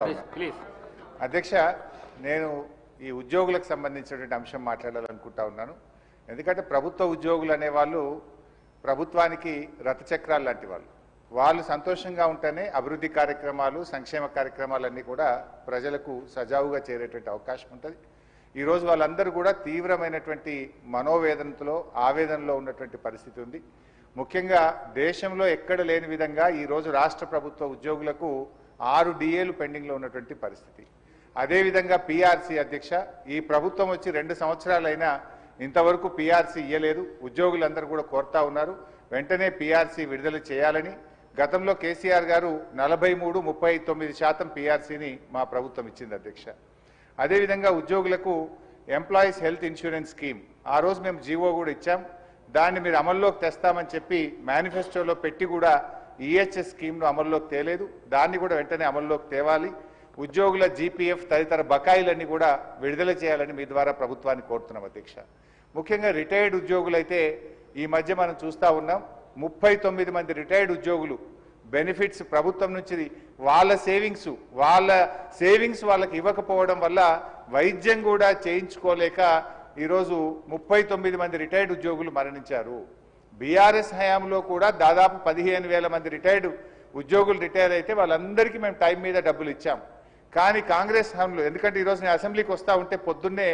Please అధ్యక్ష, నేను ఈ ఉద్యోగులకు సంబంధించినటువంటి అంశం మాట్లాడాలనుకుంటా ఉన్నాను. ఎందుకంటే ప్రభుత్వ ఉద్యోగులు అనేవాళ్ళు ప్రభుత్వానికి రథచక్రాలు లాంటి వాళ్ళు సంతోషంగా ఉంటేనే అభివృద్ధి కార్యక్రమాలు, సంక్షేమ కార్యక్రమాలన్నీ కూడా ప్రజలకు సజావుగా చేరేటువంటి అవకాశం ఉంటుంది. ఈరోజు వాళ్ళందరూ కూడా తీవ్రమైనటువంటి మనోవేదనతో, ఆవేదనలో ఉన్నటువంటి పరిస్థితి ఉంది. ముఖ్యంగా దేశంలో ఎక్కడ లేని విధంగా ఈరోజు రాష్ట్ర ప్రభుత్వ ఉద్యోగులకు 6 డిఏలు పెండింగ్లో ఉన్నటువంటి పరిస్థితి. అదేవిధంగా పీఆర్సీ అధ్యక్ష, ఈ ప్రభుత్వం వచ్చి 2 సంవత్సరాలైనా ఇంతవరకు పీఆర్సీ ఇయ్యలేదు. ఉద్యోగులందరూ కూడా కోరుతా ఉన్నారు వెంటనే పీఆర్సీ విడుదల చేయాలని. గతంలో కేసీఆర్ గారు 43-39% పీఆర్సీని మా ప్రభుత్వం ఇచ్చింది అధ్యక్ష. అదేవిధంగా ఉద్యోగులకు ఎంప్లాయీస్ హెల్త్ ఇన్సూరెన్స్ స్కీమ్ ఆ రోజు మేము జీవో కూడా ఇచ్చాం. దాన్ని మీరు అమల్లోకి తెస్తామని చెప్పి మేనిఫెస్టోలో పెట్టి కూడా ఈహెచ్ఎస్ స్కీమ్ను అమల్లోకి తేలేదు. దాన్ని కూడా వెంటనే అమల్లోకి తేవాలి. ఉద్యోగుల జీపీఎఫ్ తదితర బకాయిలన్నీ కూడా విడుదల చేయాలని మీ ద్వారా ప్రభుత్వాన్ని కోరుతున్నాం అధ్యక్ష. ముఖ్యంగా రిటైర్డ్ ఉద్యోగులైతే ఈ మధ్య మనం చూస్తూ ఉన్నాం, 39 మంది రిటైర్డ్ ఉద్యోగులు బెనిఫిట్స్ ప్రభుత్వం నుంచి వాళ్ళ సేవింగ్స్ వాళ్ళకి ఇవ్వకపోవడం వల్ల వైద్యం కూడా చేయించుకోలేక ఈరోజు 39 మంది రిటైర్డ్ ఉద్యోగులు మరణించారు. బీఆర్ఎస్ హయాంలో కూడా దాదాపు 15,000 మంది రిటైర్డ్ ఉద్యోగులు రిటైర్ అయితే వాళ్ళందరికీ మేము టైం మీద డబ్బులు ఇచ్చాం. కానీ కాంగ్రెస్ హయాంలో, ఎందుకంటే ఈరోజు నేను అసెంబ్లీకి వస్తూ ఉంటే పొద్దున్నే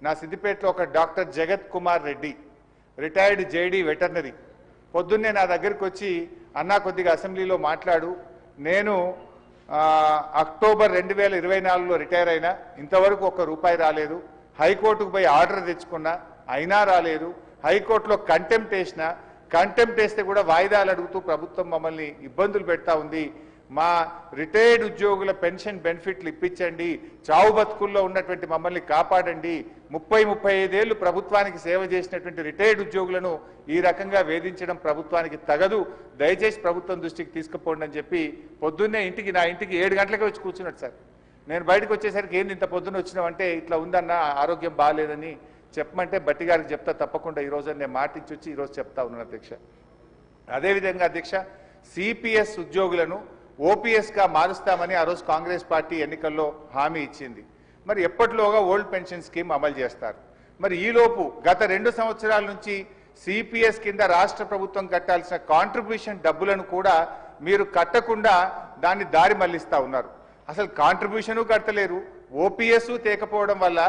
నా సిద్దిపేటలో ఒక డాక్టర్ జగత్ Kumar Reddy, retired JD veterinary, పొద్దున్నే నా దగ్గరికి వచ్చి అన్నా కొద్దిగా అసెంబ్లీలో మాట్లాడు, నేను అక్టోబర్ 2024లో రిటైర్ అయినా, ఇంతవరకు ₹1 రాలేదు. హైకోర్టుకు పోయి ఆర్డర్ తెచ్చుకున్నా అయినా రాలేదు. హైకోర్టులో కంటెంప్ట్ వేస్తే కూడా వాయిదాలు అడుగుతూ ప్రభుత్వం మమ్మల్ని ఇబ్బందులు పెడతా ఉంది. మా రిటైర్డ్ ఉద్యోగుల పెన్షన్ బెనిఫిట్లు ఇప్పించండి, చావు బతుకుల్లో ఉన్నటువంటి మమ్మల్ని కాపాడండి. 30-35 ఏళ్ళు ప్రభుత్వానికి సేవ చేసినటువంటి రిటైర్డ్ ఉద్యోగులను ఈ రకంగా వేధించడం ప్రభుత్వానికి తగదు, దయచేసి ప్రభుత్వం దృష్టికి తీసుకుపోండి అని చెప్పి పొద్దున్నే నా ఇంటికి 7 గంటలకే వచ్చి కూర్చున్నాడు సార్. నేను బయటకు వచ్చేసరికి ఏంది ఇంత పొద్దున్న వచ్చినావంటే, ఇట్లా ఉందన్న ఆరోగ్యం బాగాలేదని చెప్పమంటే బట్టి గారికి చెప్తా తప్పకుండా ఈరోజు నేను మాటించి వచ్చి ఈరోజు చెప్తా ఉన్నాను అధ్యక్ష. అదేవిధంగా అధ్యక్ష, సిపిఎస్ ఉద్యోగులను ఓపీఎస్గా మారుస్తామని ఆ రోజు కాంగ్రెస్ పార్టీ ఎన్నికల్లో హామీ ఇచ్చింది. మరి ఎప్పటిలోగా ఓల్డ్ పెన్షన్ స్కీమ్ అమలు చేస్తారు? మరి ఈలోపు గత 2 సంవత్సరాల నుంచి సిపిఎస్ కింద రాష్ట్ర ప్రభుత్వం కట్టాల్సిన కాంట్రిబ్యూషన్ డబ్బులను కూడా మీరు కట్టకుండా దాన్ని దారి మళ్లిస్తా ఉన్నారు. అసలు కాంట్రిబ్యూషను కట్టలేరు, ఓపీఎస్ తేకపోవడం వల్ల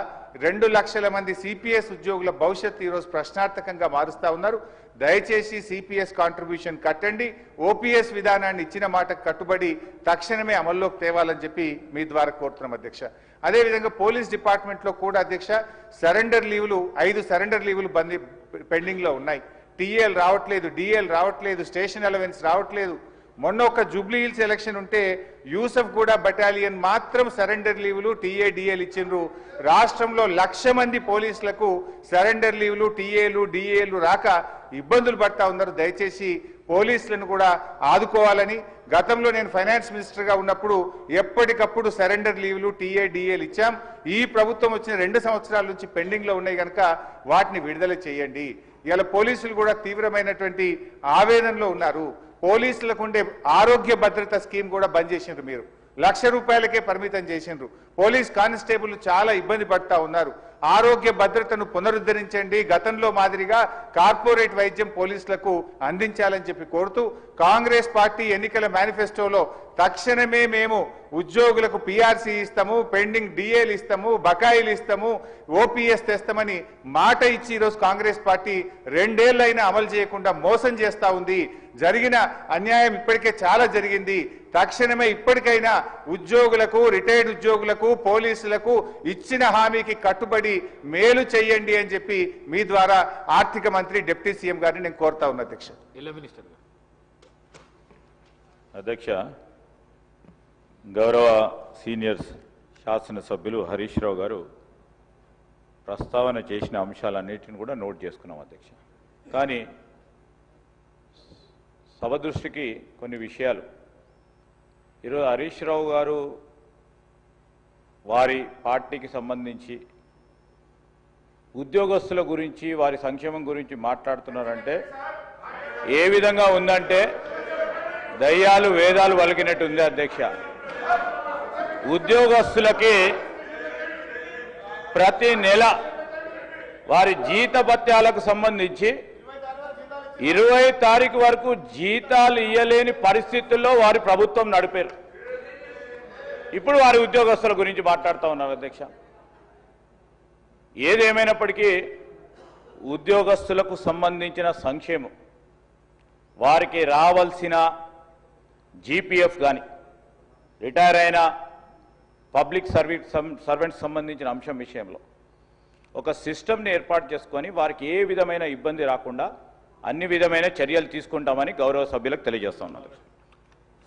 2 లక్షల మంది సిపిఎస్ ఉద్యోగుల భవిష్యత్తు ఈరోజు ప్రశ్నార్థకంగా మారుస్తా ఉన్నారు. దయచేసి సిపిఎస్ కాంట్రిబ్యూషన్ కట్టండి, ఓపీఎస్ విధానాన్ని ఇచ్చిన మాటకు కట్టుబడి తక్షణమే అమల్లోకి తేవాలని చెప్పి మీ ద్వారా కోరుతున్నాం అధ్యక్ష. అదేవిధంగా పోలీస్ డిపార్ట్మెంట్లో కూడా అధ్యక్ష, సరెండర్ లీవులు 5 సరెండర్ లీవులు పెండింగ్లో ఉన్నాయి. టీఏలు రావట్లేదు, డిఏలు రావట్లేదు, స్టేషన్ అలవెన్స్ రావట్లేదు. మొన్న ఒక జూబ్లీ హిల్స్ ఎలక్షన్ ఉంటే యూసఫ్ కూడా బటాలియన్ మాత్రం సరెండర్ లీవులు, టీఏ డిఏలు ఇచ్చిండ్రు. రాష్ట్రంలో 1,00,000 మంది పోలీసులకు సరెండర్ లీవులు, టీఏలు డిఏలు రాక ఇబ్బందులు పడతా ఉన్నారు. దయచేసి పోలీసులను కూడా ఆదుకోవాలని, గతంలో నేను ఫైనాన్స్ మినిస్టర్గా ఉన్నప్పుడు ఎప్పటికప్పుడు సరెండర్ లీవులు, టీఏ డిఏలు ఇచ్చాం. ఈ ప్రభుత్వం వచ్చిన 2 సంవత్సరాల నుంచి పెండింగ్లో ఉన్నాయి కనుక వాటిని విడుదల చేయండి. ఇలా పోలీసులు కూడా తీవ్రమైనటువంటి ఆవేదనలో ఉన్నారు. పోలీసులకు ఉండే ఆరోగ్య భద్రత స్కీమ్ కూడా బంద్ చేసిండ్రు. మీరు ₹1,00,000కే పరిమితం చేసిండ్రు. పోలీస్ కానిస్టేబుల్ చాలా ఇబ్బంది పడతా ఉన్నారు. ఆరోగ్య భద్రతను పునరుద్ధరించండి, గతంలో మాదిరిగా కార్పొరేట్ వైద్యం పోలీసులకు అందించాలని చెప్పి కోరుతూ కాంగ్రెస్ పార్టీ ఎన్నికల మేనిఫెస్టోలో తక్షణమే మేము ఉద్యోగులకు పీఆర్సీ ఇస్తాము, పెండింగ్ డిఏలు ఇస్తాము, బకాయిలు ఇస్తాము, ఓపీఎస్ తెస్తామని మాట ఇచ్చి ఈరోజు కాంగ్రెస్ పార్టీ 2 ఏళ్లైనా అమలు చేయకుండా మోసం చేస్తా ఉంది. జరిగిన అన్యాయం ఇప్పటికే చాలా జరిగింది. తక్షణమే ఇప్పటికైనా ఉద్యోగులకు, రిటైర్డ్ ఉద్యోగులకు, పోలీసులకు ఇచ్చిన హామీకి కట్టుబడి మేలు చేయండి అని చెప్పి మీ ద్వారా ఆర్థిక మంత్రి, డిప్యూటీ సీఎం గారిని నేను కోరుతా ఉన్నా అధ్యక్ష. అధ్యక్ష, గౌరవ సీనియర్ శాసనసభ్యులు హరీష్ రావు గారు ప్రస్తావన చేసిన అంశాలన్నిటిని కూడా నోట్ చేసుకున్నాం అధ్యక్ష. కానీ సభ దృష్టికి కొన్ని విషయాలు, ఈరోజు హరీష్ రావు గారు వారి పార్టీకి సంబంధించి ఉద్యోగస్తుల గురించి, వారి సంక్షేమం గురించి మాట్లాడుతున్నారంటే ఏ విధంగా ఉందంటే దయ్యాలు వేదాలు వలికినట్టు ఉంది అధ్యక్ష. ఉద్యోగస్తులకి ప్రతి నెల వారి జీతభత్యాలకు సంబంధించి 20 తారీఖు వరకు జీతాలు ఇయ్యలేని పరిస్థితుల్లో వారి ప్రభుత్వం నడిపారు. ఇప్పుడు వారి ఉద్యోగస్తుల గురించి మాట్లాడుతూ ఉన్నారు అధ్యక్ష. ఏదేమైనప్పటికీ ఉద్యోగస్తులకు సంబంధించిన సంక్షేమం, వారికి రావాల్సిన జీపీఎఫ్ కానీ, రిటైర్ అయిన పబ్లిక్ సర్వెంట్స్ సంబంధించిన అంశం విషయంలో ఒక సిస్టమ్ని ఏర్పాటు చేసుకొని వారికి ఏ విధమైన ఇబ్బంది రాకుండా అన్ని విధమైన చర్యలు తీసుకుంటామని గౌరవ సభ్యులకు తెలియజేస్తున్నారు.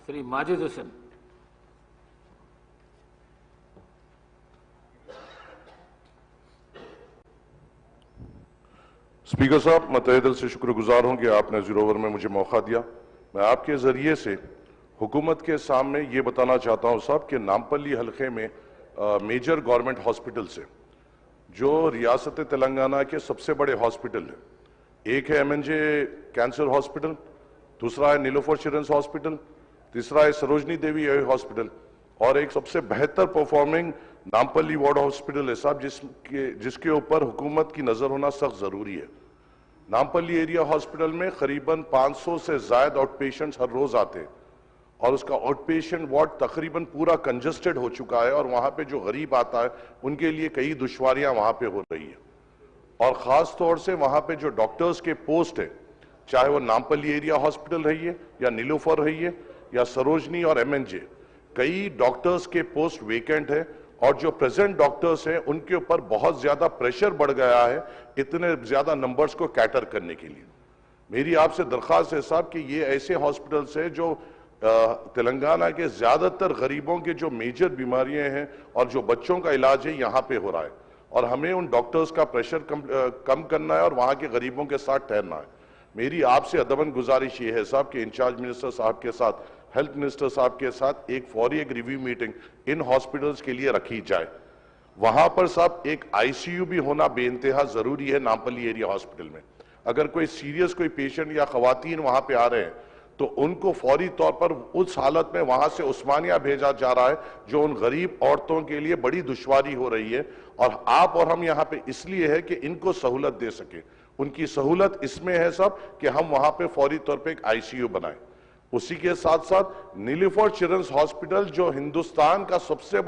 శ్రీ మాజిద్ హుస్సేన్. स्पीकर साहब, मैं तहे दिल से शुक्रगुजार हूं कि आपने जीरो ओवर में मुझे मौका दिया। मैं आपके जरिए से हुकूमत के सामने ये बताना चाहता हूं साहब कि नामपल्ली हलके में मेजर गवर्नमेंट हॉस्पिटल से जो रियासत तेलंगाना के सबसे बड़े हॉस्पिटल है, एक है एमएनजे कैंसर हॉस्पिटल, दूसरा है नीलोफर चिल्ड्रंस हॉस्पिटल, तीसरा है सरोजनी देवी हॉस्पिटल और एक सबसे बेहतर परफॉर्मिंग नामपल्ली वार्ड हॉस्पिटल है साहब, जिसके ऊपर हुकूमत की नजर होना सख्त जरूरी है। नामपल्ली एरिया हॉस्पिटल में करीबन 500 से ज्यादा आउट पेशेंट्स हर रोज आते हैं और उसका आउट पेशेंट वार्ड तकरीबन पूरा कंजस्टेड हो चुका है और वहां पे जो गरीब आता है उनके लिए कई दुश्वारियां वहां पे हो रही है। और खास तौर से वहां पे जो डॉक्टर्स के पोस्ट है, चाहे वो नामपल्ली एरिया हॉस्पिटल रही है या नीलोफर रही है या सरोजनी और एमएनजे, कई डॉक्टर्स के पोस्ट वेकेंट है और जो प्रेजेंट डॉक्टर्स हैं उनके ऊपर बहुत ज्यादा प्रेशर बढ़ गया है इतने ज्यादा नंबर्स को कैटर करने के लिए। मेरी आपसे दरख्वास्त है साहब कि ये ऐसे हॉस्पिटल्स हैं जो तेलंगाना के ज्यादातर गरीबों के जो मेजर बीमारियां हैं और जो बच्चों का इलाज है यहाँ पे हो रहा है और हमें उन डॉक्टर्स का प्रेशर कम करना है और वहां के गरीबों के साथ ठहरना है। मेरी आपसे अदबन गुजारिश ये है साहब कि इंचार्ज मिनिस्टर साहब के साथ, हेल्थ मिनिस्टर साहब के साथ एक रिव्यू मीटिंग इन हॉस्पिटल्स के लिए रखी जाए। वहां पर साहब एक आईसीयू भी होना बेइंतहा जरूरी है नामपल्ली एरिया हॉस्पिटल में। अगर कोई सीरियस कोई पेशेंट या खवातीन वहां पे आ रहे हैं तो उनको फौरी तौर पर उस हालत में वहां से उस्मानिया भेजा जा रहा है जो उन गरीब औरतों के लिए बड़ी दुश्वारी हो रही है और आप और हम यहाँ पे इसलिए है कि इनको सहूलत दे सके। उनकी सहूलत इसमें है साहब कि हम वहां पे फौरी तौर पे एक आईसीयू बनाएं। उसी के साथ साथ नीलोफर चिल्ड्रंस हॉस्पिटल जो हिंदुस्तान का सबसे बड़ा